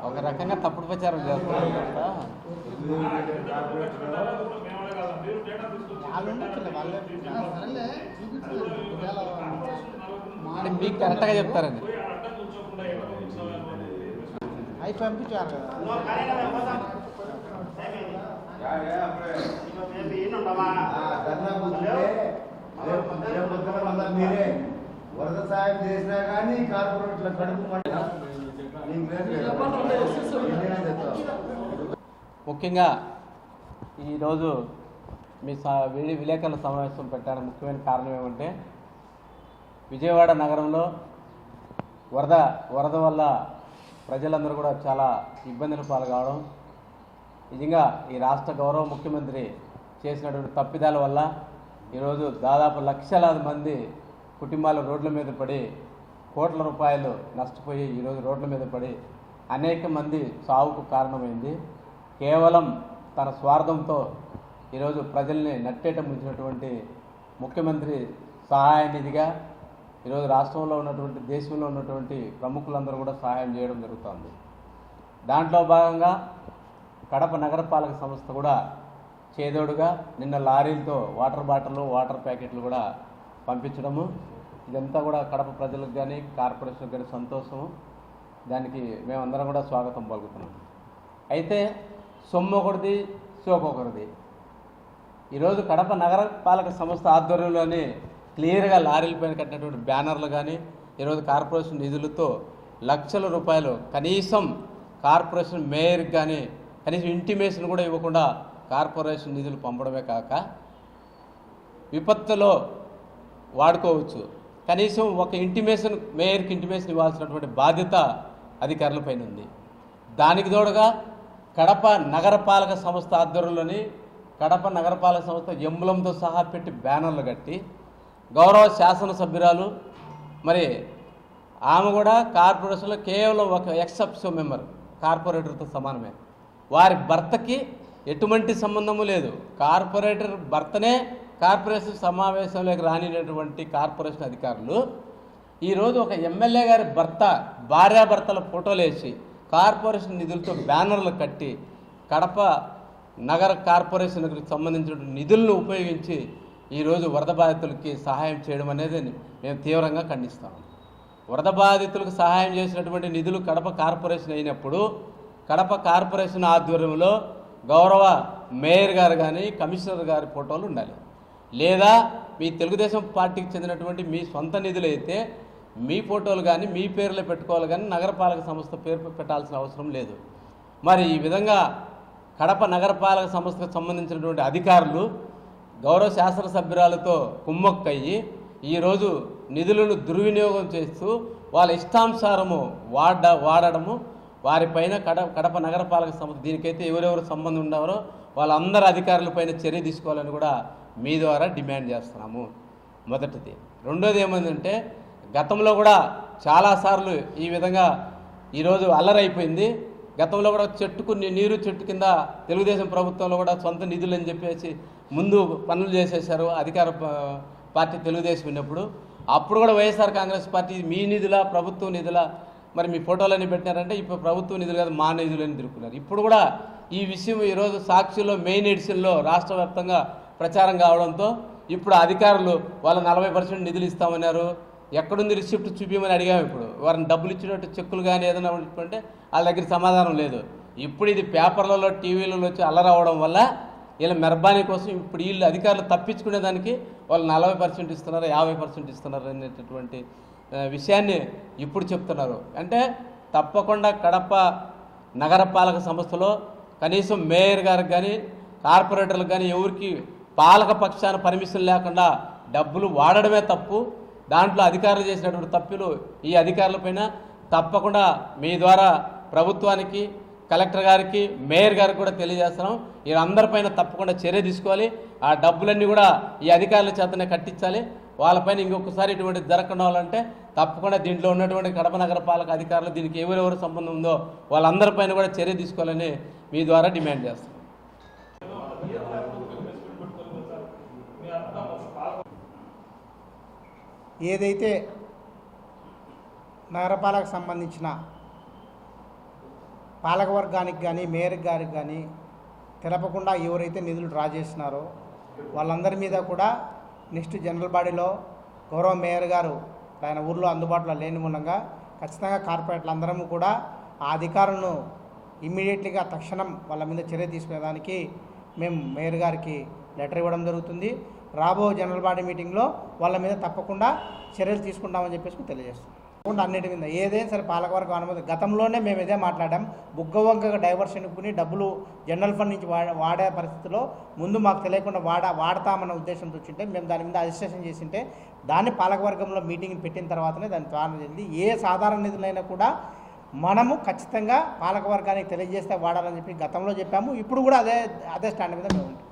ఒక రకంగా తప్పుడు ప్రచారం చేస్తారు. మీకు కరెక్ట్గా చెప్తారండి. అవి పంపించారు మీరే వరద సాయం చేసినా కానీ కార్పొరేట్ల కడుపు ముఖ్యంగా ఈరోజు మీ విలేకరుల సమావేశం పెట్టడానికి ముఖ్యమైన కారణం ఏమంటే విజయవాడ నగరంలో వరద వల్ల ప్రజలందరూ కూడా చాలా ఇబ్బందులు పాల్గొవడం, నిజంగా ఈ రాష్ట్ర గౌరవ ముఖ్యమంత్రి చేసినటువంటి తప్పిదాల వల్ల ఈరోజు దాదాపు లక్షలాది మంది కుటుంబాలు రోడ్ల మీద పడి కోట్ల రూపాయలు నష్టపోయి ఈరోజు రోడ్ల మీద పడి అనేక మంది చావుకు కారణమైంది. కేవలం తన స్వార్థంతో ఈరోజు ప్రజల్ని నట్టేట ముంచినటువంటి ముఖ్యమంత్రి సహాయ నిధిగా ఈరోజు రాష్ట్రంలో ఉన్నటువంటి దేశంలో ఉన్నటువంటి ప్రముఖులందరూ కూడా సహాయం చేయడం జరుగుతుంది. దాంట్లో భాగంగా కడప నగరపాలక సంస్థ కూడా చేదోడుగా నిన్న లారీలతో వాటర్ బాటిల్ వాటర్ ప్యాకెట్లు కూడా పంపించడము, ఇదంతా కూడా కడప ప్రజలకు కానీ కార్పొరేషన్కి కానీ సంతోషము. దానికి మేమందరం కూడా స్వాగతం పలుకుతున్నాం. అయితే సొమ్ము ఒకటిది సోకొకరిది. ఈరోజు కడప నగరపాలక సంస్థ ఆధ్వర్యంలోనే క్లియర్గా లారీలపైన కట్టినటువంటి బ్యానర్లు కానీ ఈరోజు కార్పొరేషన్ నిధులతో లక్షల రూపాయలు కనీసం కార్పొరేషన్ మేయర్కి కానీ కనీసం ఇంటిమేషన్ కూడా ఇవ్వకుండా కార్పొరేషన్ నిధులు పంపడమే కాక విపత్తులో వాడుకోవచ్చు. కనీసం ఒక ఇంటిమేషన్ మేయర్కి ఇంటిమేషన్ ఇవ్వాల్సినటువంటి బాధ్యత అధికారులపైన ఉంది. దానికి తోడుగా కడప నగరపాలక సంస్థ ఆధ్వర్యంలోని కడప నగరపాలక సంస్థ ఎంబులంతో సహా పెట్టి బ్యానర్లు కట్టి గౌరవ శాసనసభ్యురాలు మరి ఆమె కూడా కార్పొరేషన్లో కేవలం ఒక ఎక్సెప్షో మెంబర్, కార్పొరేటర్తో సమానమే. వారి భర్తకి ఎటువంటి సంబంధము లేదు. కార్పొరేటర్ భర్తనే కార్పొరేషన్ సమావేశంలోకి రానినటువంటి కార్పొరేషన్ అధికారులు ఈరోజు ఒక ఎమ్మెల్యే గారి భార్యాభర్తల ఫోటోలు వేసి కార్పొరేషన్ నిధులతో బ్యానర్లు కట్టి కడప నగర కార్పొరేషన్కి సంబంధించిన నిధులను ఉపయోగించి ఈరోజు వరద బాధితులకి సహాయం చేయడం అనేది మేము తీవ్రంగా ఖండిస్తాము. వరద బాధితులకు సహాయం చేసినటువంటి నిధులు కడప కార్పొరేషన్ అయినప్పుడు కడప కార్పొరేషన్ ఆధ్వర్యంలో గౌరవ మేయర్ గారు కానీ కమిషనర్ గారి ఫోటోలు ఉండాలి. లేదా మీ తెలుగుదేశం పార్టీకి చెందినటువంటి మీ సొంత నిధులు అయితే మీ ఫోటోలు కానీ మీ పేర్లో పెట్టుకోవాలి, కానీ నగరపాలక సంస్థ పేరు పెట్టాల్సిన అవసరం లేదు. మరి ఈ విధంగా కడప నగరపాలక సంస్థకు సంబంధించినటువంటి అధికారులు గౌరవ శాసనసభ్యురాలతో కుమ్మక్కయ్యి ఈరోజు నిధులను దుర్వినియోగం చేస్తూ వాళ్ళ ఇష్టానుసారము వాడడము, వారిపైన కడప నగరపాలక సంస్థ దీనికైతే ఎవరెవరు సంబంధం ఉన్నారో వాళ్ళందరూ అధికారులపైన చర్య తీసుకోవాలని కూడా మీ ద్వారా డిమాండ్ చేస్తున్నాము. మొదటిది. రెండోది ఏమైందంటే గతంలో కూడా చాలాసార్లు ఈ విధంగా ఈరోజు అల్లరైపోయింది. గతంలో కూడా నీరు చెట్టు కింద తెలుగుదేశం ప్రభుత్వంలో కూడా సొంత నిధులు అని చెప్పేసి ముందు పనులు చేసేశారు అధికార పార్టీ తెలుగుదేశం ఉన్నప్పుడు. అప్పుడు కూడా వైఎస్ఆర్ కాంగ్రెస్ పార్టీ మీ నిధుల ప్రభుత్వ నిధుల మరి మీ ఫోటోలన్నీ పెట్టినారంటే ఇప్పుడు ప్రభుత్వ నిధులు కాదు మా నిధులని తిరుగుతున్నారు. ఇప్పుడు కూడా ఈ విషయం ఈరోజు సాక్షిలో మెయిన్ ఎడిషన్లో రాష్ట్ర వ్యాప్తంగా ప్రచారం కావడంతో ఇప్పుడు అధికారులు వాళ్ళ 40% నిధులు ఇస్తామన్నారు. ఎక్కడుంది రిసిప్ట్ చూపించమని అడిగాము. ఇప్పుడు వారిని డబ్బులు ఇచ్చినట్టు చెక్కులు కానీ ఏదైనా ఉంటుంటే వాళ్ళ దగ్గర సమాధానం లేదు. ఇప్పుడు ఇది పేపర్లలో టీవీలలో వచ్చి అల్లరవడం వల్ల వీళ్ళ మెర్బానీ కోసం ఇప్పుడు వీళ్ళు అధికారులు తప్పించుకునేదానికి వాళ్ళు 40% ఇస్తున్నారు, 50% ఇస్తున్నారు అనేటటువంటి విషయాన్ని ఇప్పుడు చెప్తున్నారు. అంటే తప్పకుండా కడప నగరపాలక సంస్థలో కనీసం మేయర్ గారికి కానీ కార్పొరేటర్లకు కానీ ఎవరికి పాలక పక్షాన పర్మిషన్ లేకుండా డబ్బులు వాడడమే తప్పు. దాంట్లో అధికారులు చేసినటువంటి తప్పులు ఈ అధికారులపైన తప్పకుండా మీ ద్వారా ప్రభుత్వానికి, కలెక్టర్ గారికి, మేయర్ గారికి కూడా తెలియజేస్తున్నాం. వీళ్ళందరిపైన తప్పకుండా చర్య తీసుకోవాలి. ఆ డబ్బులన్నీ కూడా ఈ అధికారుల చేతనే కట్టించాలి. వాళ్ళపైన ఇంకొకసారి ఇటువంటి జరగకుండా వాళ్ళంటే తప్పకుండా దీంట్లో ఉన్నటువంటి కడప నగరపాలక అధికారులు దీనికి ఎవరెవరు సంబంధం ఉందో వాళ్ళందరిపైన కూడా చర్య తీసుకోవాలని మీ ద్వారా డిమాండ్ చేస్తాం. ఏదైతే నగరపాలకు సంబంధించిన పాలకవర్గానికి కానీ మేయర్ గారికి కానీ తెలపకుండా ఎవరైతే నిధులు డ్రా చేస్తున్నారో వాళ్ళందరి మీద కూడా నెక్స్ట్ జనరల్ బాడీలో గౌరవ మేయర్ గారు ఆయన ఊర్లో అందుబాటులో లేని మూలంగా ఖచ్చితంగా కార్పొరేట్లు అందరము కూడా ఆ అధికారులను ఇమ్మీడియట్లీగా తక్షణం వాళ్ళ మీద చర్య తీసుకునేదానికి మేము మేయర్ గారికి లెటర్ ఇవ్వడం జరుగుతుంది. రాబో జనరల్ బాడీ మీటింగ్లో వాళ్ళ మీద తప్పకుండా చర్యలు తీసుకుంటామని చెప్పేసి తెలియజేస్తాం. అన్నిటి మీద ఏదైనా సరే పాలకవర్గం అనుమతి గతంలోనే మేము ఇదే మాట్లాడాం. బుగ్గవంక డైవర్షన్కుని డబ్బులు జనరల్ ఫండ్ నుంచి వాడే పరిస్థితిలో ముందు మాకు తెలియకుండా వాడతామన్న ఉద్దేశంతో వచ్చింటే మేము దాని మీద అజిస్ట్రేషన్ చేసింటే దాన్ని పాలకవర్గంలో మీటింగ్ పెట్టిన తర్వాతనే దాని త్వరణ చెంది ఏ సాధారణ నిధులైనా కూడా మనము ఖచ్చితంగా పాలకవర్గానికి తెలియజేస్తే వాడాలని చెప్పి గతంలో చెప్పాము. ఇప్పుడు కూడా అదే స్టాండ్ మీద మేము ఉంటాం.